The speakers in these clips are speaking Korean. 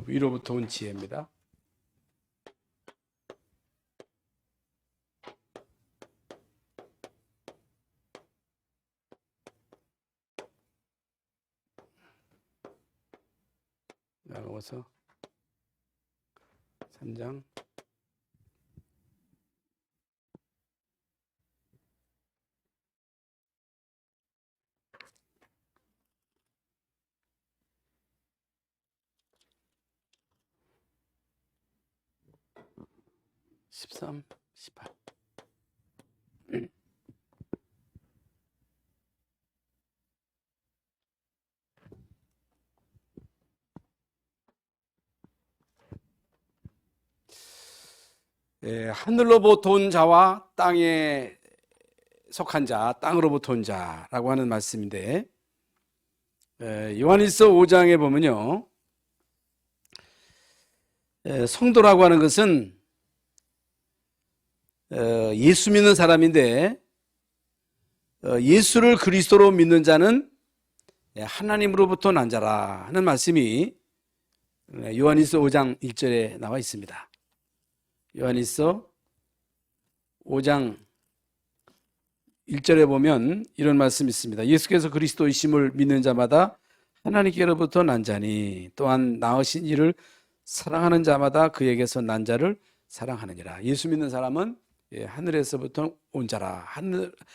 위로부터 온 지혜입니다. 나가서 3장 13, 18. 하늘로부터 온 자와 땅에 속한 자, 땅으로부터 온 자라고 하는 말씀인데, 요한일서 5장에 보면요, 성도라고 하는 것은 예수 믿는 사람인데, 예수를 그리스도로 믿는 자는 하나님으로부터 난 자라 하는 말씀이 요한일서 5장 1절에 나와 있습니다. 요한일서 5장 1절에 보면 이런 말씀이 있습니다. 예수께서 그리스도이심을 믿는 자마다 하나님께로부터 난 자니 또한 낳으신 이를 사랑하는 자마다 그에게서 난 자를 사랑하느니라. 예수 믿는 사람은 하늘에서부터 온 자라,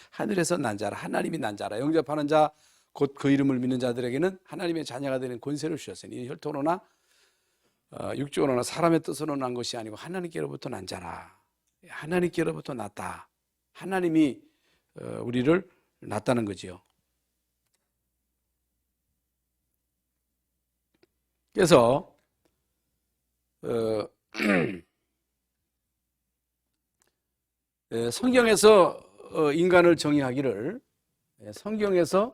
하늘에서 난 자라, 하나님이 난 자라. 영접하는 자, 곧 그 이름을 믿는 자들에게는 하나님의 자녀가 되는 권세를 주셨으니 혈통으로나 육적으로나 사람의 뜻으로 난 것이 아니고 하나님께로부터 난 자라. 하나님께로부터 났다. 하나님이 우리를 낳았다는 거지요. 그래서 성경에서 인간을 정의하기를, 성경에서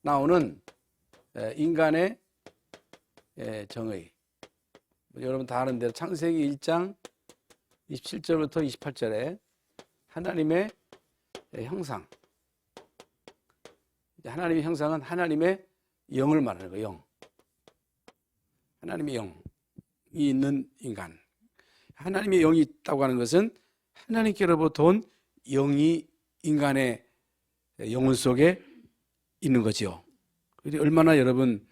나오는 인간의 정의, 여러분 다 아는 대로 창세기 1장 27절부터 28절에 하나님의 형상, 하나님의 형상은 하나님의 영을 말하는 거예요. 영. 하나님의 영이 있는 인간. 하나님의 영이 있다고 하는 것은 하나님께로부터 온 영이 인간의 영혼 속에 있는 거죠. 얼마나 여러분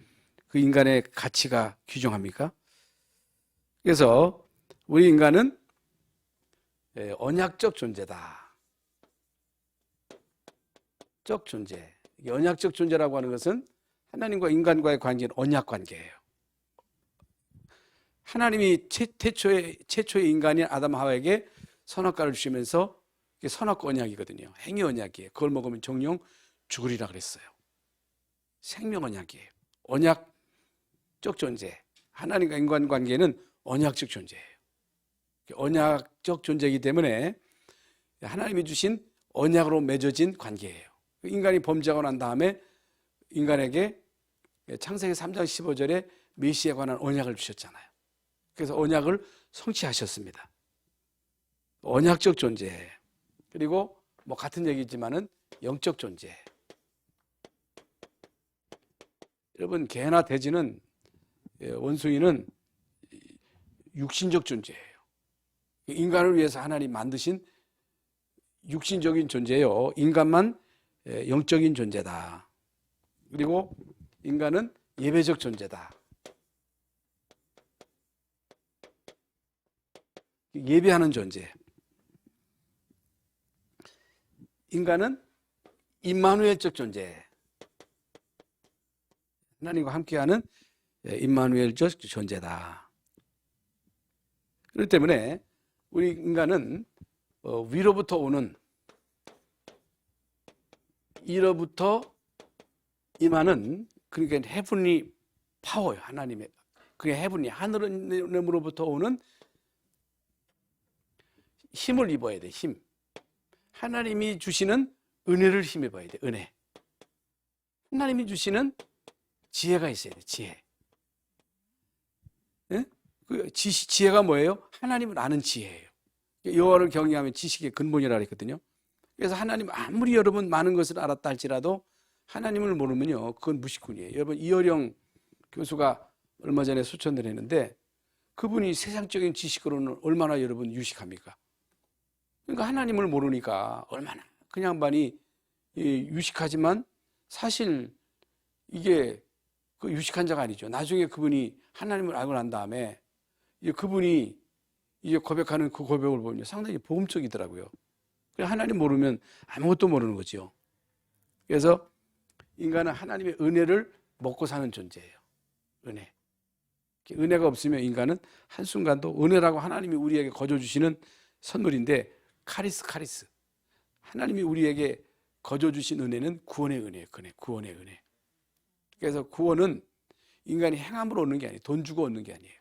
그 인간의 가치가 귀중합니까? 그래서 우리 인간은 언약적 존재다. 적 존재. 언약적 존재라고 하는 것은 하나님과 인간과의 관계는 언약 관계예요. 하나님이 최초의 인간인 아담 하와에게 선악과를 주시면서 선악과 언약이거든요. 행위 언약이에요. 그걸 먹으면 정령 죽으리라 그랬어요. 생명 언약이에요. 언약적 존재. 하나님과 인간 관계는 언약적 존재예요. 언약적 존재이기 때문에 하나님이 주신 언약으로 맺어진 관계예요. 인간이 범죄하고 난 다음에 인간에게 창세기 3장 15절에 메시아에 관한 언약을 주셨잖아요. 그래서 언약을 성취하셨습니다. 언약적 존재. 그리고 뭐 같은 얘기지만은 영적 존재. 여러분, 개나 돼지는, 원숭이는 육신적 존재예요. 인간을 위해서 하나님 만드신 육신적인 존재예요. 인간만 영적인 존재다. 그리고 인간은 예배적 존재다. 예배하는 존재. 인간은 임마누엘적 존재. 하나님과 함께하는 임마누엘적 존재다. 그렇기 때문에 우리 인간은 위로부터 오는, 이로부터 임하는, 그러니까 헤븐리 파워예요. 하나님의, 그게 헤븐리, 하늘으로부터 오는 힘을 입어야 돼. 힘. 하나님이 주시는 은혜를 힘입어야 돼. 은혜. 하나님이 주시는 지혜가 있어야 돼. 지혜. 네? 그 지혜가 뭐예요? 하나님을 아는 지혜예요. 여호와를 경외하면 지식의 근본이라고 했거든요. 그래서 하나님, 아무리 여러분 많은 것을 알았다 할지라도 하나님을 모르면요, 그건 무식군이에요. 여러분, 이어령 교수가 얼마 전에 수천을 했는데 그분이 세상적인 지식으로는 얼마나 여러분 유식합니까? 그러니까 하나님을 모르니까 얼마나 그 양반이 유식하지만 사실 이게 그 유식한 자가 아니죠. 나중에 그분이 하나님을 알고 난 다음에 그분이 이제 고백하는 그 고백을 보면 상당히 복음적이더라고요. 하나님 모르면 아무것도 모르는 거죠. 그래서 인간은 하나님의 은혜를 먹고 사는 존재예요. 은혜. 은혜가 없으면 인간은 한순간도 은혜라고 하나님이 우리에게 거저주시는 선물인데 카리스. 하나님이 우리에게 거저주신 은혜는 구원의 은혜예요. 구원의 은혜. 그래서 구원은 인간이 행함으로 얻는 게 아니에요. 돈 주고 얻는 게 아니에요.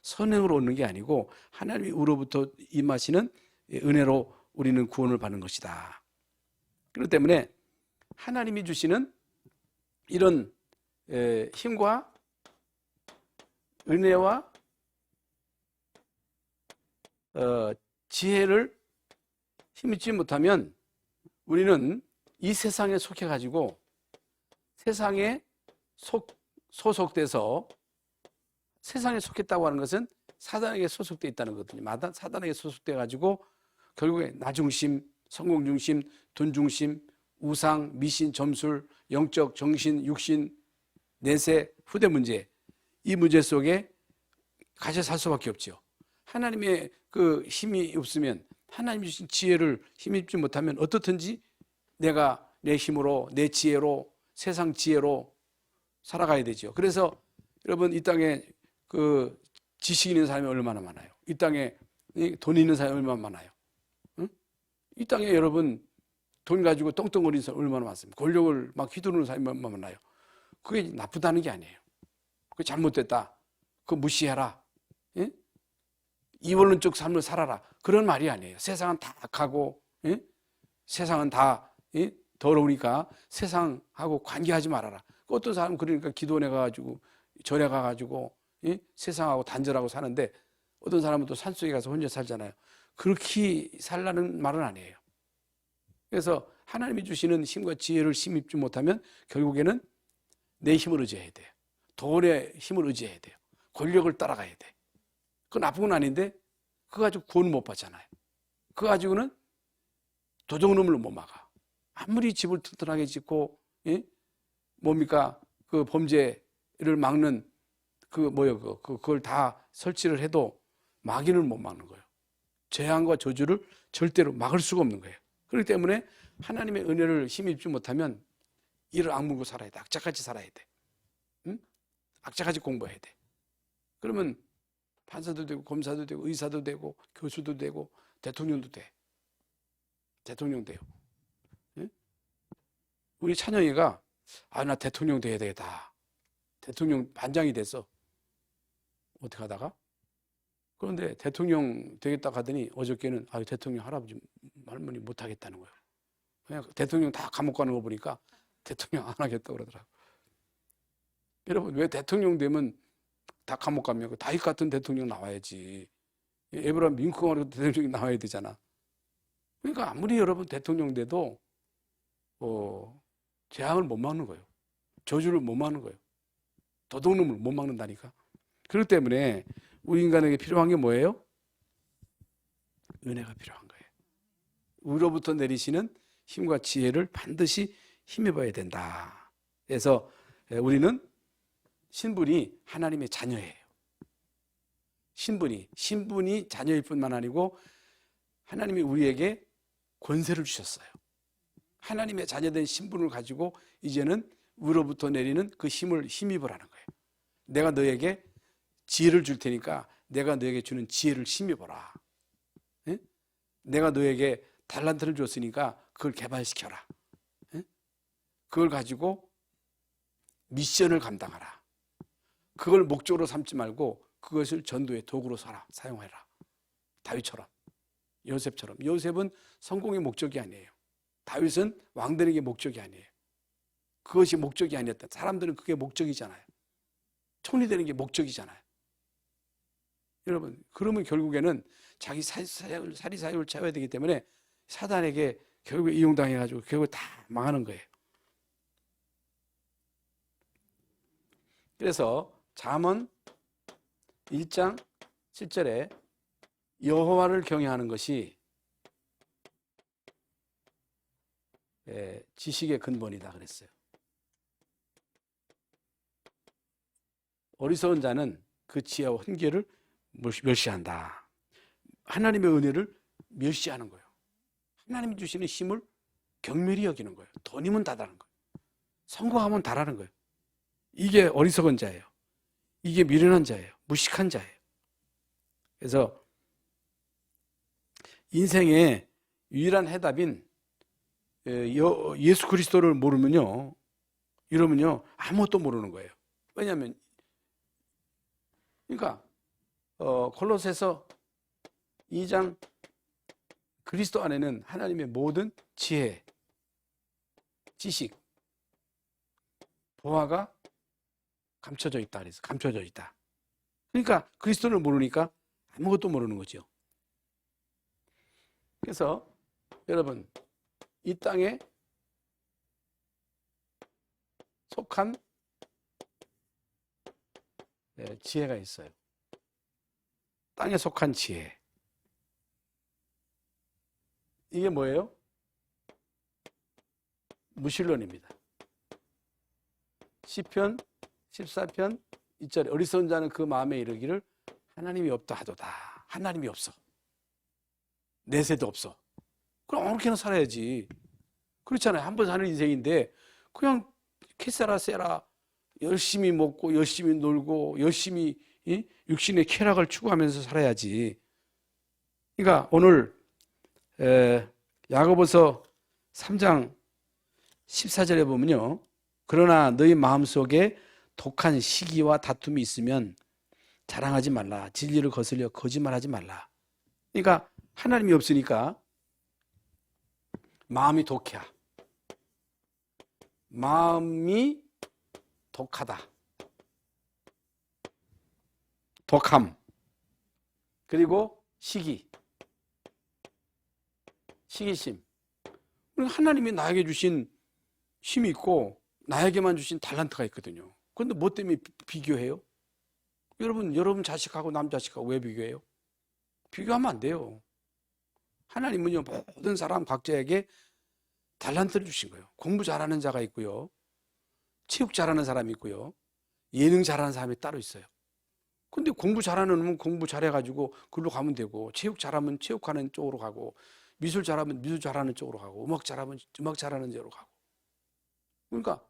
선행으로 얻는 게 아니고 하나님이 우로부터 임하시는 은혜로 우리는 구원을 받는 것이다. 그렇기 때문에 하나님이 주시는 이런 힘과 은혜와 지혜를 힘입지 못하면 우리는 이 세상에 속해가지고 세상에 소속돼서 세상에 속했다고 하는 것은 사단에게 소속되어 있다는 거거든요. 사단에게 소속돼 가지고 결국에 나 중심, 성공 중심, 돈 중심, 우상, 미신, 점술, 영적, 정신, 육신, 내세, 후대 문제, 이 문제 속에 갇혀 살 수밖에 없죠. 하나님의 그 힘이 없으면, 하나님 주신 지혜를 힘입지 못하면 어떻든지 내가 내 힘으로, 내 지혜로, 세상 지혜로 살아가야 되죠. 그래서 여러분 이 땅에 그 지식 있는 사람이 얼마나 많아요. 이 땅에 돈 있는 사람이 얼마나 많아요. 응? 이 땅에 여러분 돈 가지고 떵떵거리는 사람 얼마나 많습니까? 권력을 막 휘두르는 사람이 얼마나 많아요. 그게 나쁘다는 게 아니에요. 그게 잘못됐다. 그거 무시해라. 예? 이원론적 삶을 살아라. 그런 말이 아니에요. 세상은 다 악하고, 예? 세상은 다 더러우니까 세상하고 관계하지 말아라. 어떤 사람은 그러니까 기도원에 가가지고 절에 가가지고 세상하고 단절하고 사는데 어떤 사람은 또 산속에 가서 혼자 살잖아요. 그렇게 살라는 말은 아니에요. 그래서 하나님이 주시는 힘과 지혜를 힘입지 못하면 결국에는 내 힘을 의지해야 돼요. 돈의 힘을 의지해야 돼요. 권력을 따라가야 돼. 그건 나쁜 건 아닌데 그거 가지고 구원을 못 받잖아요. 그거 가지고는 도둑놈을 못 막아. 아무리 집을 튼튼하게 짓고 뭡니까 그 범죄를 막는 그걸 다 설치를 해도 마귀를 못 막는 거예요. 재앙과 저주를 절대로 막을 수가 없는 거예요. 그렇기 때문에 하나님의 은혜를 힘입지 못하면 이를 악물고 살아야 돼. 악착같이 살아야 돼. 응? 악착같이 공부해야 돼. 그러면 판사도 되고 검사도 되고 의사도 되고 교수도 되고 대통령도 돼. 대통령 돼요. 응? 우리 찬영이가 나 대통령 돼야 되겠다. 대통령 반장이 됐어. 어떻게 하다가? 그런데 대통령 되겠다 하더니 어저께는 대통령 할아버지 할머니 못 하겠다는 거예요. 그냥 대통령 다 감옥 가는 거 보니까 대통령 안 하겠다고 그러더라고요. 여러분 왜 대통령 되면 다 감옥 가면 다윗 같은 대통령 나와야지. 에브라임 링컨 같은 대통령이 나와야 되잖아. 그러니까 아무리 여러분 대통령 돼도 재앙을 못 막는 거예요. 저주를 못 막는 거예요. 도둑놈을 못 막는다니까. 그렇기 때문에 우리 인간에게 필요한 게 뭐예요? 은혜가 필요한 거예요. 위로부터 내리시는 힘과 지혜를 반드시 힘입어야 된다. 그래서 우리는 신분이 하나님의 자녀예요. 신분이 자녀일 뿐만 아니고 하나님이 우리에게 권세를 주셨어요. 하나님의 자녀된 신분을 가지고 이제는 위로부터 내리는 그 힘을 힘입으라는 거예요. 내가 너에게 지혜를 줄 테니까 내가 너에게 주는 지혜를 힘입어라. 예? 내가 너에게 달란트를 줬으니까 그걸 개발시켜라. 예? 그걸 가지고 미션을 감당하라. 그걸 목적으로 삼지 말고 그것을 전도의 도구로 사용해라. 다윗처럼, 요셉처럼. 요셉은 성공의 목적이 아니에요. 다윗은 왕되는 게 목적이 아니에요. 그것이 목적이 아니었다. 사람들은 그게 목적이잖아요. 총리 되는 게 목적이잖아요. 여러분, 그러면 결국에는 자기 사리사욕을 채워야 되기 때문에 사단에게 결국에 이용당해가지고 결국 다 망하는 거예요. 그래서 잠언 1장 7절에 여호와를 경외하는 것이 지식의 근본이다 그랬어요. 어리석은 자는 그 지혜와 훈계를 멸시한다. 하나님의 은혜를 멸시하는 거예요. 하나님이 주시는 힘을 경멸히 여기는 거예요. 돈이면 다다는 거예요. 성공하면 다라는 거예요. 이게 어리석은 자예요. 이게 미련한 자예요. 무식한 자예요. 그래서 인생의 유일한 해답인 예수 그리스도를 모르면요, 이러면요 아무것도 모르는 거예요. 왜냐하면 그러니까 골로새서 2장 그리스도 안에는 하나님의 모든 지혜, 지식, 보화가 감춰져 있다 그래서 감춰져 있다. 그러니까 그리스도를 모르니까 아무것도 모르는 거죠. 그래서 여러분 이 땅에 속한 지혜가 있어요. 땅에 속한 지혜. 이게 뭐예요? 무신론입니다. 시편 14편 2절에 어리석은 자는 그 마음에 이르기를 하나님이 없다 하도다. 하나님이 없어. 내세도 없어. 그럼 아무렇게나 살아야지. 그렇잖아요. 한 번 사는 인생인데 그냥 캐세라 세라 열심히 먹고 열심히 놀고 열심히 육신의 쾌락을 추구하면서 살아야지. 그러니까 오늘 야고보서 3장 14절에 보면요. 그러나 너희 마음속에 독한 시기와 다툼이 있으면 자랑하지 말라. 진리를 거슬려 거짓말하지 말라. 그러니까 하나님이 없으니까 마음이 독해야. 마음이 독하다. 독함. 그리고 시기. 시기심. 하나님이 나에게 주신 힘이 있고 나에게만 주신 달란트가 있거든요. 그런데 뭐 때문에 비교해요? 여러분 자식하고 남 자식하고 왜 비교해요? 비교하면 안 돼요. 하나님은요 모든 사람 각자에게 달란트를 주신 거예요. 공부 잘하는 자가 있고요. 체육 잘하는 사람이 있고요. 예능 잘하는 사람이 따로 있어요. 근데 공부 잘하는 놈은 공부 잘해가지고 그걸로 가면 되고, 체육 잘하면 체육하는 쪽으로 가고, 미술 잘하면 미술 잘하는 쪽으로 가고, 음악 잘하면 음악 잘하는 쪽으로 가고. 그러니까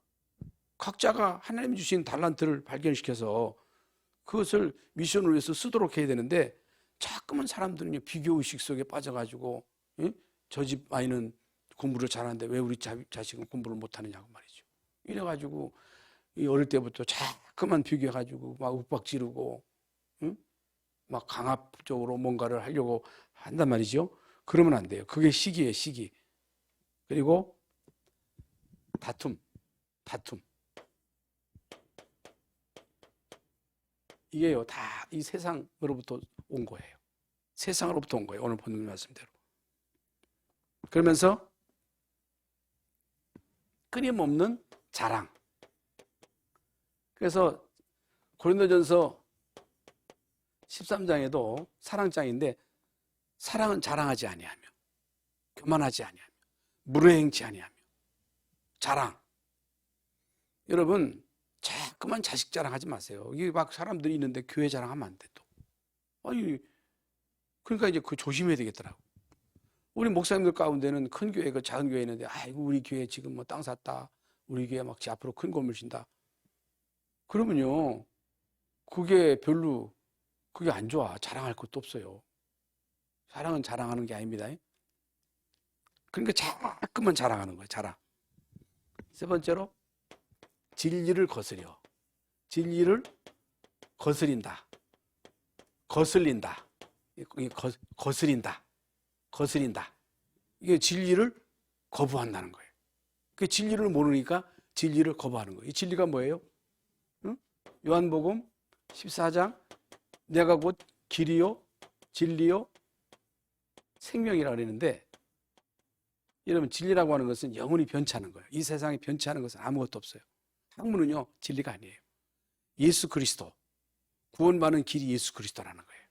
각자가 하나님이 주신 달란트를 발견시켜서 그것을 미션을 위해서 쓰도록 해야 되는데, 자꾸만 사람들은 비교의식 속에 빠져가지고 저 집 아이는 공부를 잘하는데 왜 우리 자식은 공부를 못하느냐고 말이죠. 이래가지고 어릴 때부터 자꾸만 비교해가지고 막 윽박지르고 막 강압적으로 뭔가를 하려고 한단 말이죠. 그러면 안 돼요. 그게 시기예요, 시기. 그리고 다툼. 이게요, 다 이 세상으로부터 온 거예요. 세상으로부터 온 거예요. 오늘 본문 말씀대로. 그러면서 끊임없는 자랑. 그래서 고린도전서 13장에도 사랑장인데, 사랑은 자랑하지 아니하며 교만하지 아니하며 무례행치 아니하며 자랑. 여러분 자꾸만 자식 자랑하지 마세요. 이게 막 사람들이 있는데 교회 자랑하면 안 돼. 또 아니 그러니까 이제 그 조심해야 되겠더라고. 우리 목사님들 가운데는 큰 교회, 그 작은 교회 있는데, 아이고 우리 교회 지금 뭐 땅 샀다, 우리 교회 막 앞으로 큰 건물 신다. 그러면요 그게 별로 그게 안 좋아. 자랑할 것도 없어요. 사랑은 자랑하는 게 아닙니다. 그러니까 자꾸만 자랑하는 거예요. 자랑. 세 번째로 진리를 거스려. 진리를 거스린다. 거슬린다. 거스린다. 이게 진리를 거부한다는 거예요. 그 진리를 모르니까 진리를 거부하는 거예요. 이 진리가 뭐예요? 요한복음 14장 내가 곧 길이요 진리요 생명이라고 그러는데, 여러분 진리라고 하는 것은 영원히 변치하는 거예요. 이 세상에 변치하는 것은 아무것도 없어요. 학문은요 진리가 아니에요. 예수 그리스도, 구원받는 길이 예수 그리스도라는 거예요.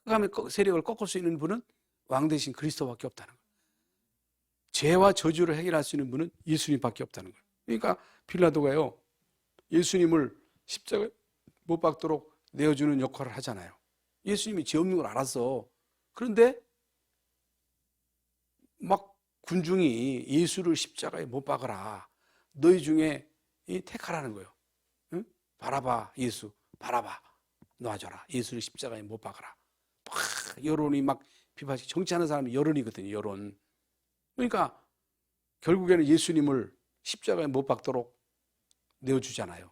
흑암의 세력을 꺾을 수 있는 분은 왕 대신 그리스도밖에 없다는 거예요. 죄와 저주를 해결할 수 있는 분은 예수님밖에 없다는 거예요. 그러니까 빌라도가요, 예수님을 십자가에 못 박도록 내어주는 역할을 하잖아요. 예수님이 죄 없는 걸 알았어. 그런데 막 군중이 예수를 십자가에 못 박아라, 너희 중에 택하라는 거예요. 응? 바라바 예수, 바라바 놔줘라, 예수를 십자가에 못 박아라. 막 여론이 막 비판식, 정치하는 사람이 여론이거든요. 여론. 그러니까 결국에는 예수님을 십자가에 못 박도록 내어주잖아요.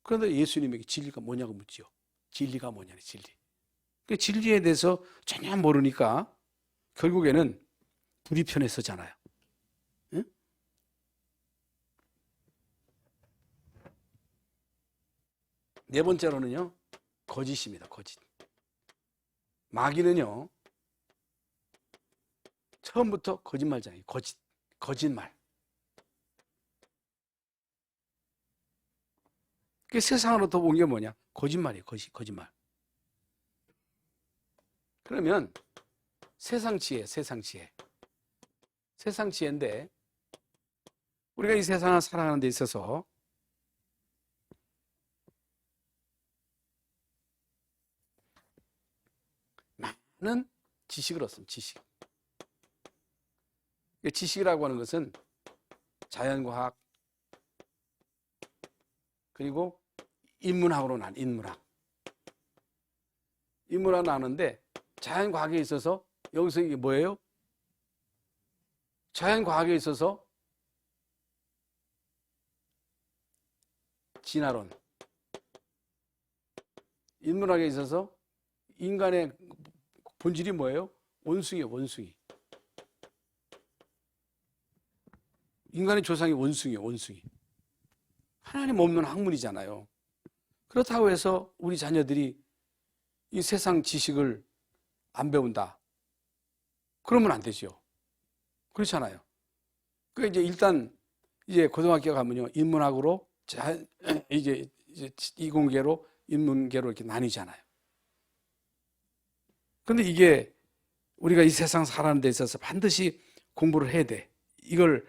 그런데 예수님에게 진리가 뭐냐고 묻지요. 진리가 뭐냐니, 진리. 그 진리에 대해서 전혀 모르니까 결국에는 불이 편에 서잖아요. 응? 네 번째로는요, 거짓입니다. 거짓. 마귀는요, 처음부터 거짓말장이에요. 거짓말. 그 세상으로부터 온 게 뭐냐? 거짓말이에요. 거짓말. 그러면 세상 지혜. 세상 지혜인데, 우리가 이 세상을 살아가는 데 있어서 많은 지식을 얻습니다. 지식이라고 하는 것은 자연과학, 그리고 인문학으로 인문학 나누는데, 자연과학에 있어서 여기서 이게 뭐예요? 자연과학에 있어서 진화론, 인문학에 있어서 인간의 본질이 뭐예요? 원숭이에요. 원숭이. 인간의 조상이 원숭이에요. 원숭이. 하나님 없는 학문이잖아요. 그렇다고 해서 우리 자녀들이 이 세상 지식을 안 배운다, 그러면 안 되죠. 그렇잖아요. 그 이제 일단 이제 고등학교 가면요, 인문학으로 이제 이공계로 인문계로 이렇게 나뉘잖아요. 근데 이게 우리가 이 세상 살아가는 데 있어서 반드시 공부를 해야 돼. 이걸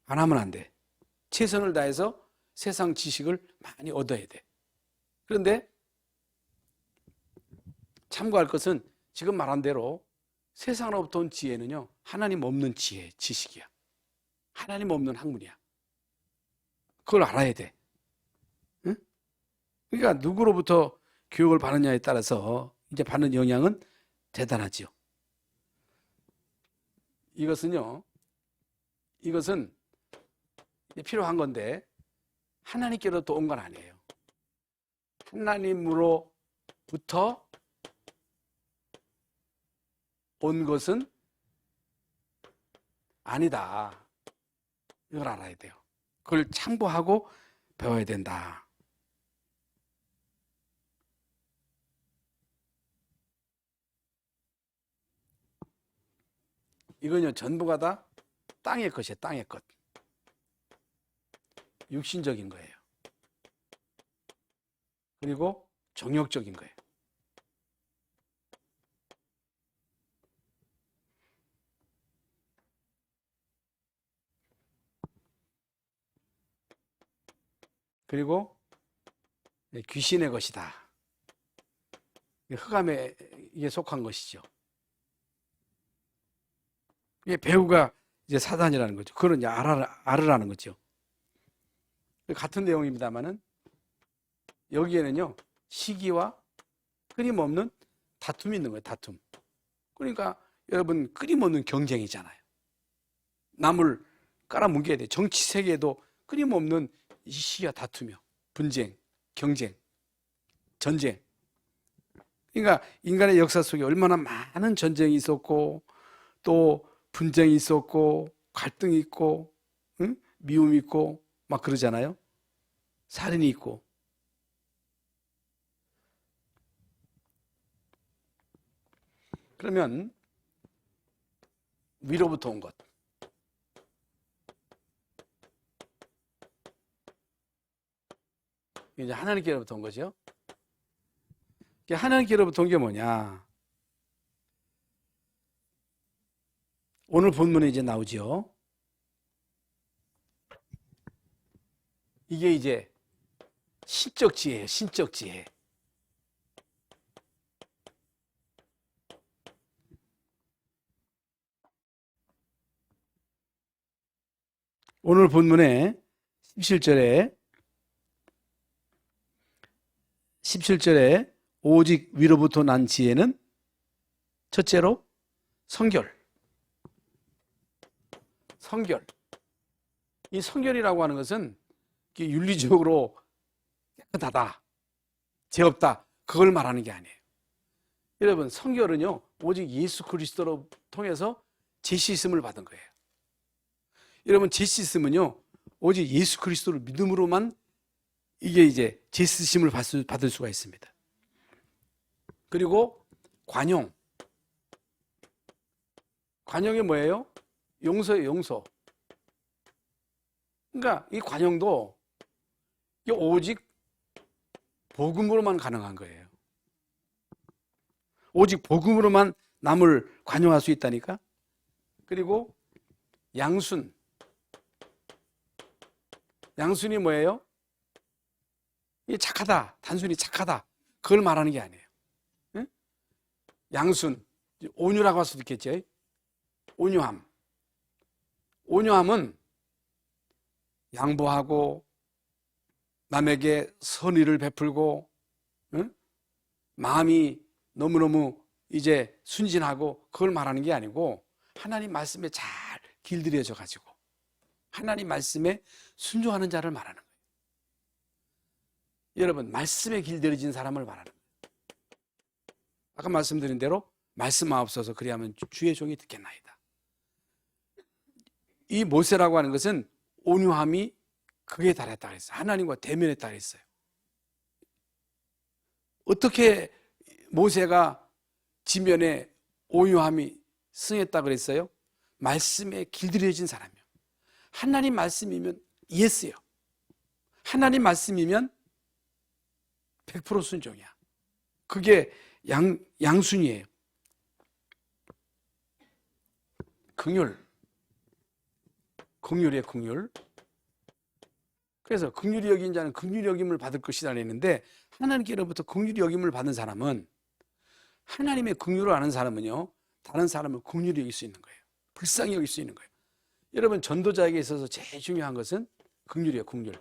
안 하면 안 돼. 최선을 다해서 세상 지식을 많이 얻어야 돼. 그런데 참고할 것은 지금 말한 대로 세상으로부터 온 지혜는요, 하나님 없는 지혜, 지식이야. 하나님 없는 학문이야. 그걸 알아야 돼. 응? 그러니까 누구로부터 교육을 받느냐에 따라서 이제 받는 영향은 대단하지요. 이것은 필요한 건데, 하나님께로부터 온 건 아니에요. 하나님으로부터 온 것은 아니다. 이걸 알아야 돼요. 그걸 참고하고 배워야 된다. 이건요, 전부가 다 땅의 것이에요. 땅의 것. 육신적인 거예요. 그리고 정욕적인 거예요. 그리고 귀신의 것이다. 흑암에 이게 속한 것이죠. 이게 배우가 이제 사단이라는 거죠. 그걸 이제 알으라는 거죠. 같은 내용입니다만은 여기에는요, 시기와 끊임없는 다툼이 있는 거예요. 다툼. 그러니까 여러분, 끊임없는 경쟁이잖아요. 남을 깔아뭉개야 돼. 정치 세계에도 끊임없는 시기와 다투며 분쟁, 경쟁, 전쟁. 그러니까 인간의 역사 속에 얼마나 많은 전쟁이 있었고, 또 분쟁이 있었고, 갈등이 있고, 응? 미움이 있고 막 그러잖아요. 살인이 있고. 그러면 위로부터 온 것, 이제 하나님께로부터 온 거죠. 하나님께로부터 온 게 뭐냐? 오늘 본문에 이제 나오죠. 이게 이제 신적 지혜예요. 신적 지혜. 오늘 본문에 17절에 오직 위로부터 난 지혜는 첫째로 성결. 이 성결이라고 하는 것은 윤리적으로 깨끗하다, 죄 없다, 그걸 말하는 게 아니에요. 여러분, 성결은요 오직 예수 그리스도로 통해서 죄 씻음을 받은 거예요. 여러분, 죄 씻음은요 오직 예수 그리스도를 믿음으로만 이게 이제 죄 씻음을 받을 수가 있습니다. 그리고 관용이 뭐예요? 용서예요. 용서. 그러니까 이 관용도 오직 복음으로만 가능한 거예요. 오직 복음으로만 남을 관용할 수 있다니까. 그리고 양순이 뭐예요? 이 착하다, 단순히 착하다, 그걸 말하는 게 아니에요. 응? 양순, 온유라고 할 수도 있겠죠. 온유함은 양보하고 남에게 선의를 베풀고, 응? 마음이 너무너무 이제 순진하고, 그걸 말하는 게 아니고 하나님 말씀에 잘 길들여져 가지고 하나님 말씀에 순종하는 자를 말하는 거예요. 여러분, 말씀에 길들여진 사람을 말하는 거예요. 아까 말씀드린 대로 말씀하옵소서 그리하면 주의 종이 듣겠나이다. 이 모세라고 하는 것은 온유함이 극에 달했다고 했어요. 하나님과 대면했다고 했어요. 어떻게 모세가 지면에 온유함이 승했다고 그랬어요? 말씀에 길들여진 사람이요. 하나님 말씀이면 예스요. 하나님 말씀이면 100% 순종이야. 그게 양순이에요. 긍휼이에요, 긍휼. 그래서 긍휼히 여긴 자는 긍휼히 여김을 받을 것이다 했는데, 하나님께로부터 긍휼히 여김을 받은 사람은, 하나님의 긍휼을 아는 사람은요 다른 사람을 긍휼히 여길 수 있는 거예요. 불쌍히 여길 수 있는 거예요. 여러분, 전도자에게 있어서 제일 중요한 것은 긍휼이에요. 긍휼.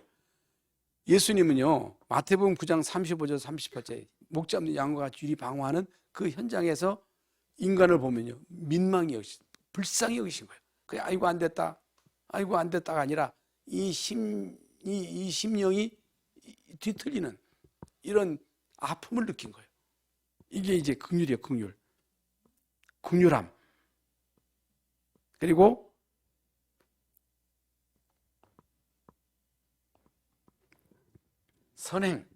예수님은요 마태복음 9장 35절 38절 목 잡는 양과 같이 유리 방어하는 그 현장에서 인간을 보면요 민망히 여기신, 불쌍히 여기신 거예요. 그게 아이고 안 됐다, 아이고 안 됐다가 아니라 이 심령이 뒤틀리는 이런 아픔을 느낀 거예요. 이게 이제 긍휼이에요. 긍휼함. 그리고 선행,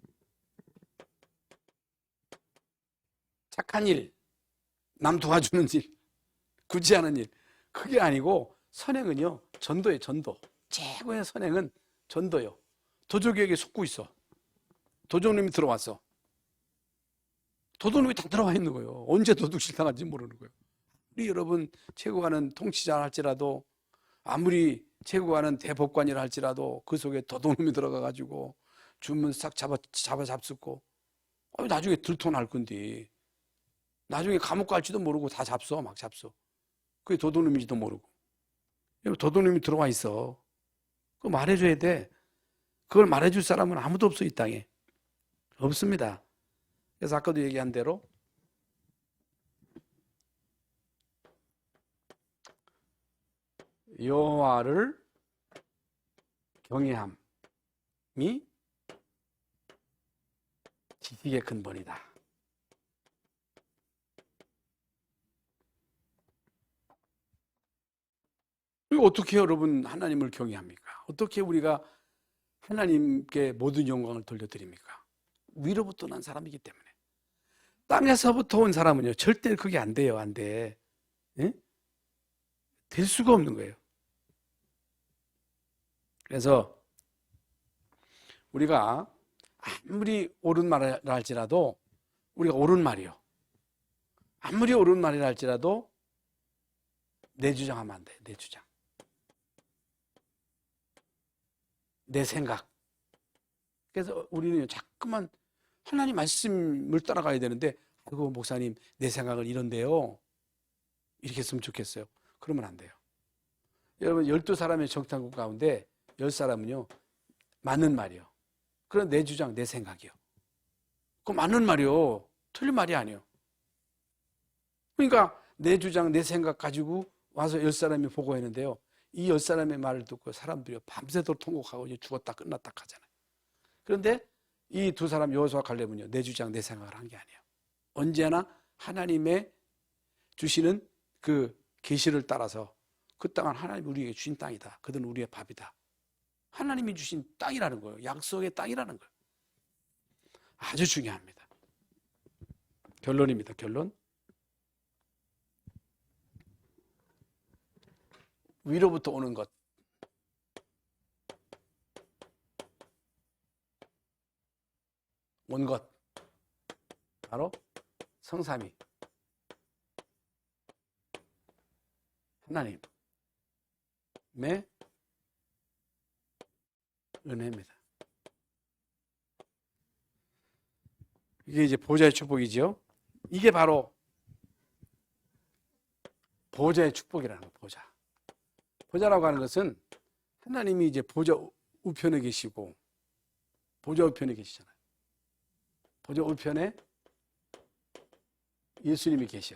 착한 일, 남 도와주는 일, 굳이 하는 일, 그게 아니고 선행은요 전도예요. 전도. 최고의 선행은 전도요. 도적에게 속고 있어. 도적놈이 들어왔어. 도둑놈이 다 들어와 있는 거예요. 언제 도둑질 당할지 모르는 거예요. 우리 여러분 최고가는 통치자 할지라도, 아무리 최고가는 대법관이라 할지라도 그 속에 도둑놈이 들어가 가지고 주문 싹 잡수고, 나중에 들통날 건데, 나중에 감옥 갈지도 모르고 다 막 잡숴. 그게 도둑놈인지도 모르고. 도둑놈이 들어와 있어. 그거 말해줘야 돼. 그걸 말해줄 사람은 아무도 없어, 이 땅에. 없습니다. 그래서 아까도 얘기한 대로 여호와를 경외함이 지식의 근본이다. 어떻게 여러분 하나님을 경외합니까? 어떻게 우리가 하나님께 모든 영광을 돌려드립니까? 위로부터 난 사람이기 때문에. 땅에서부터 온 사람은요 절대 그게 안 돼요. 안 돼. 예? 될 수가 없는 거예요. 그래서 우리가 아무리 옳은 말을 할지라도 우리가 옳은 말이요. 아무리 옳은 말이라 할지라도 내 주장하면 안 돼. 내 주장. 내 생각. 그래서 우리는 자꾸만 하나님 말씀을 따라가야 되는데, 아이고 목사님 내 생각은 이런데요, 이렇게 했으면 좋겠어요. 그러면 안 돼요. 여러분 12사람의 정탐국 가운데 10사람은요 맞는 말이요. 그런 내 주장 내 생각이요. 그거 맞는 말이요. 틀린 말이 아니요. 그러니까 내 주장 내 생각 가지고 와서 10사람이 보고했는데요, 이 10사람의 말을 듣고 사람들이 밤새도록 통곡하고 이제 죽었다 끝났다 하잖아요. 그런데 이 두 사람 여호수아 갈렙은요 내 주장 내 생각을 한 게 아니에요. 언제나 하나님의 주시는 그 계시를 따라서 그 땅은 하나님이 우리에게 주신 땅이다. 그들은 우리의 밥이다. 하나님이 주신 땅이라는 거예요. 약속의 땅이라는 거예요. 아주 중요합니다. 결론입니다. 결론. 위로부터 오는 것. 온 것. 바로 성삼위. 하나님의 은혜입니다. 이게 이제 보좌의 축복이죠. 이게 바로 보좌의 축복이라는 거예요. 보좌. 보좌라고 하는 것은 하나님이 이제 보좌 우편에 계시고, 보좌 우편에 계시잖아요. 보좌 우편에 예수님이 계셔.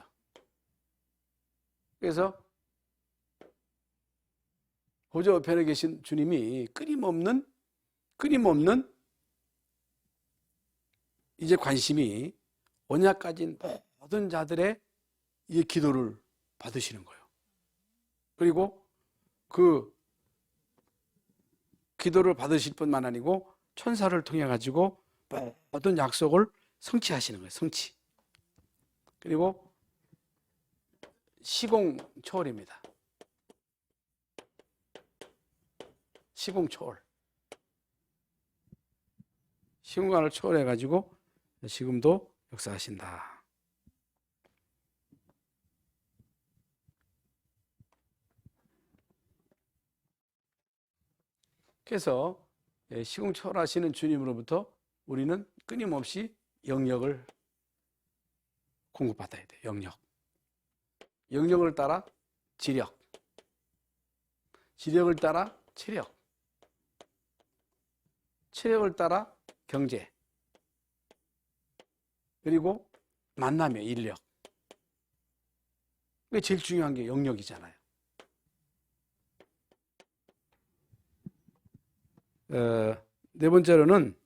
그래서 보좌 우편에 계신 주님이 끊임없는 이제 관심이 언약 가진 모든 자들의 이 기도를 받으시는 거예요. 그리고 그 기도를 받으실 뿐만 아니고 천사를 통해 가지고 모든 약속을 성취하시는 거예요. 성취. 그리고 시공초월입니다. 시공초월. 시공간을 초월해 가지고 지금도 역사하신다. 그래서 시공초월하시는 주님으로부터 우리는 끊임없이 영역을 공급받아야 돼요. 영역. 영역을 따라 지력. 지력을 따라 체력. 체력을 따라 경제. 그리고 만남의 인력. 그게 제일 중요한 게 영역이잖아요. 네 번째로는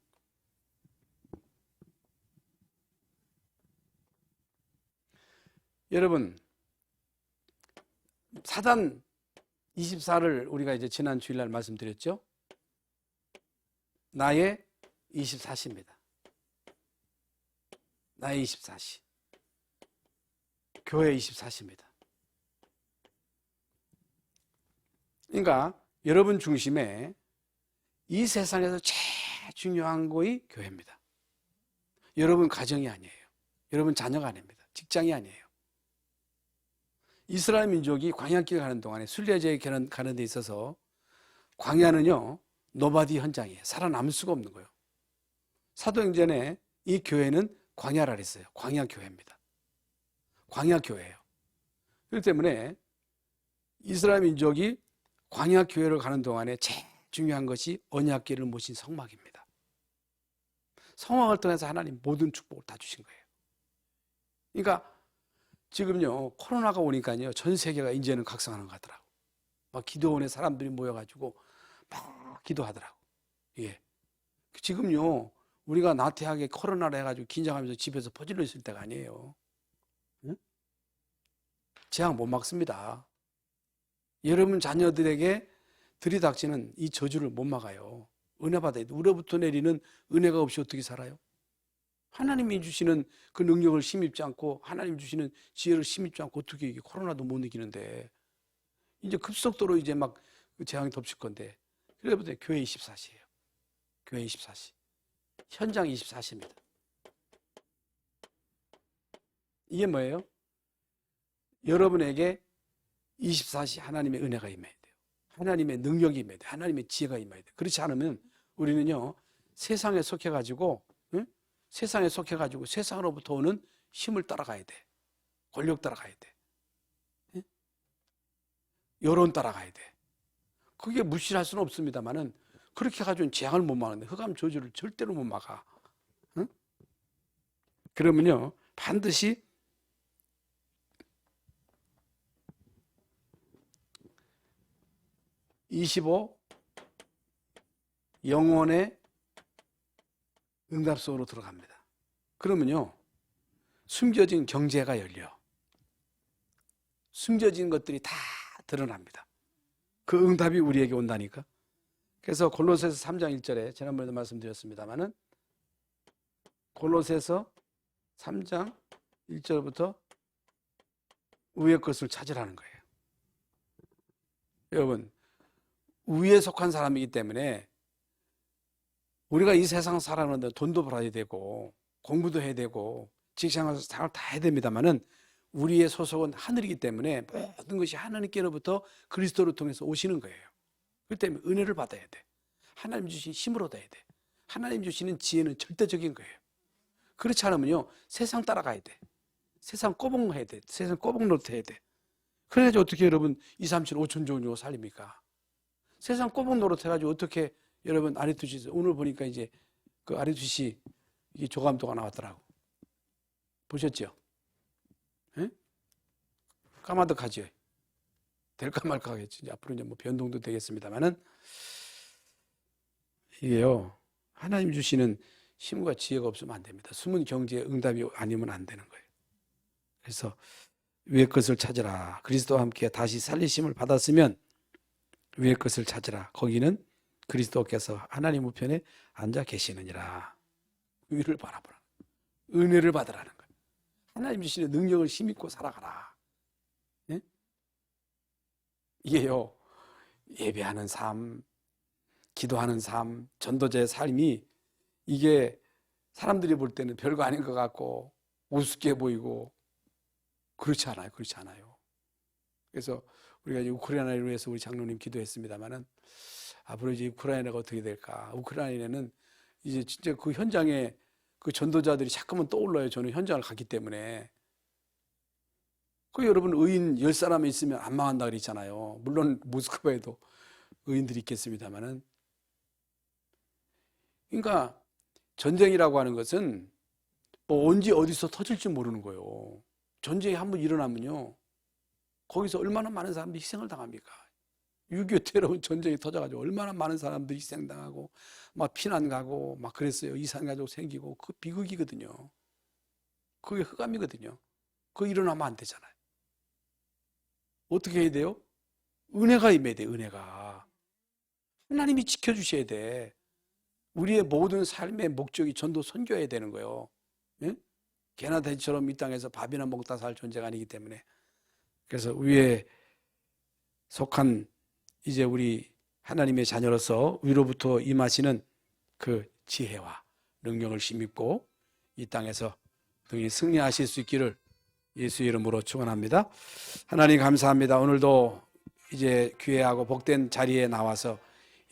여러분, 사단 24를 우리가 이제 지난 주일날 말씀드렸죠. 나의 24시입니다. 나의 24시. 교회 24시입니다. 그러니까 여러분 중심에 이 세상에서 제일 중요한 것이 교회입니다. 여러분 가정이 아니에요. 여러분 자녀가 아닙니다. 직장이 아니에요. 이스라엘 민족이 광야길 가는 동안에 순례자에 가는 데 있어서 광야는요 노바디 현장이에요. 살아남을 수가 없는 거예요. 사도행전에 이 교회는 광야라 그랬어요. 광야교회입니다. 광야교회예요. 그렇기 때문에 이스라엘 민족이 광야교회를 가는 동안에 제일 중요한 것이 언약궤를 모신 성막입니다. 성막을 통해서 하나님 모든 축복을 다 주신 거예요. 그러니까 지금요 코로나가 오니까요 전 세계가 이제는 각성하는 것 같더라고. 막 기도원에 사람들이 모여가지고 막 기도하더라고. 예. 지금요 우리가 나태하게 코로나를 해가지고 긴장하면서 집에서 퍼질러 있을 때가 아니에요. 응? 재앙 못 막습니다. 여러분 자녀들에게 들이닥치는 이 저주를 못 막아요. 은혜 받아야 돼. 우리로부터 내리는 은혜가 없이 어떻게 살아요? 하나님이 주시는 그 능력을 힘입지 않고 하나님 주시는 지혜를 힘입지 않고 어떻게 이게 코로나도 못 이기는데 이제 급속도로 이제 막 재앙이 덮칠 건데 그래서 교회 24시예요. 교회 24시. 현장 24시입니다. 이게 뭐예요? 여러분에게 24시 하나님의 은혜가 임해야 돼요. 하나님의 능력이 임해야 돼요. 하나님의 지혜가 임해야 돼요. 그렇지 않으면 우리는요, 세상에 속해가지고, 응? 세상에 속해가지고 세상으로부터 오는 힘을 따라가야 돼. 권력 따라가야 돼. 응? 여론 따라가야 돼. 그게 무시할 수는 없습니다만은 그렇게 가지고는 재앙을 못 막는데 흑암 저주를 절대로 못 막아. 응? 그러면요, 반드시 25 영혼의 응답 속으로 들어갑니다. 그러면요, 숨겨진 경제가 열려. 숨겨진 것들이 다 드러납니다. 그 응답이 우리에게 온다니까. 그래서 골로새서 3장 1절에 지난번에도 말씀드렸습니다마는 골로새서 3장 1절부터 위의 것을 찾으라는 거예요. 여러분, 위에 속한 사람이기 때문에 우리가 이 세상 살아가는데 돈도 벌어야 되고 공부도 해야 되고 직장에서 다 해야 됩니다만은 우리의 소속은 하늘이기 때문에 모든 것이 하나님께로부터 그리스도를 통해서 오시는 거예요. 그렇기 때문에 은혜를 받아야 돼. 하나님 주신 힘을 얻어야 돼. 하나님 주시는 지혜는 절대적인 거예요. 그렇지 않으면요, 세상 따라가야 돼. 세상 꼬봉해야 돼. 세상 꼬봉 노릇해야 돼. 그래야지 어떻게 여러분 2, 3, 7, 5천 좋은 거 살립니까? 세상 꼬봉 노릇해가지고 어떻게 여러분 아리투시 오늘 보니까 이제 그 아리투시 이게 조감도가 나왔더라고. 보셨죠? 예? 까마득하죠. 될까 말까 하겠지. 앞으로 이제 뭐 변동도 되겠습니다만은 이게요, 하나님 주시는 힘과 지혜가 없으면 안 됩니다. 숨은 경제의 응답이 아니면 안 되는 거예요. 그래서 위의 것을 찾으라. 그리스도와 함께 다시 살리심을 받았으면 위의 것을 찾으라. 거기는 그리스도께서 하나님 우편에 앉아 계시느니라. 위를 바라보라. 은혜를 받으라는 거예요. 하나님 주시는 능력을 힘입고 살아가라. 예? 이게요, 예배하는 삶, 기도하는 삶, 전도자의 삶이 이게 사람들이 볼 때는 별거 아닌 것 같고 우습게 보이고 그렇지 않아요. 그렇지 않아요. 그래서 우리가 이제 우크라이나를 위해서 우리 장로님 기도했습니다만은 앞으로 이제 우크라이나가 어떻게 될까? 우크라이나는 이제 진짜 그 현장에 그 전도자들이 자꾸만 떠올라요. 저는 현장을 갔기 때문에. 그 여러분 의인 10사람이 있으면 안 망한다 그랬잖아요. 물론 모스크바에도 의인들이 있겠습니다만은. 그러니까 전쟁이라고 하는 것은 뭐 언제 어디서 터질지 모르는 거예요. 전쟁이 한번 일어나면요, 거기서 얼마나 많은 사람들이 희생을 당합니까? 6.25 테러 전쟁이 터져가지고 얼마나 많은 사람들이 희생당하고 막 피난 가고 막 그랬어요. 이산가족 생기고 그 비극이거든요. 그게 흑암이거든요. 그거 일어나면 안 되잖아요. 어떻게 해야 돼요? 은혜가 임해야 돼. 은혜가 하나님이 지켜주셔야 돼. 우리의 모든 삶의 목적이 전도 선교해야 되는 거예요. 예? 개나 돼지처럼 이 땅에서 밥이나 먹다 살 존재가 아니기 때문에. 그래서 위에 속한 이제 우리 하나님의 자녀로서 위로부터 임하시는 그 지혜와 능력을 힘입고 이 땅에서 등이 승리하실 수 있기를 예수의 이름으로 축원합니다. 하나님 감사합니다. 오늘도 이제 귀회하고 복된 자리에 나와서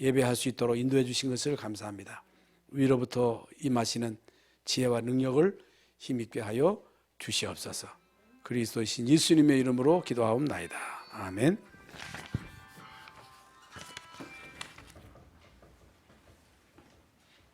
예배할 수 있도록 인도해 주신 것을 감사합니다. 위로부터 임하시는 지혜와 능력을 힘입게 하여 주시옵소서. 그리스도이신 예수님의 이름으로 기도하옵나이다. 아멘.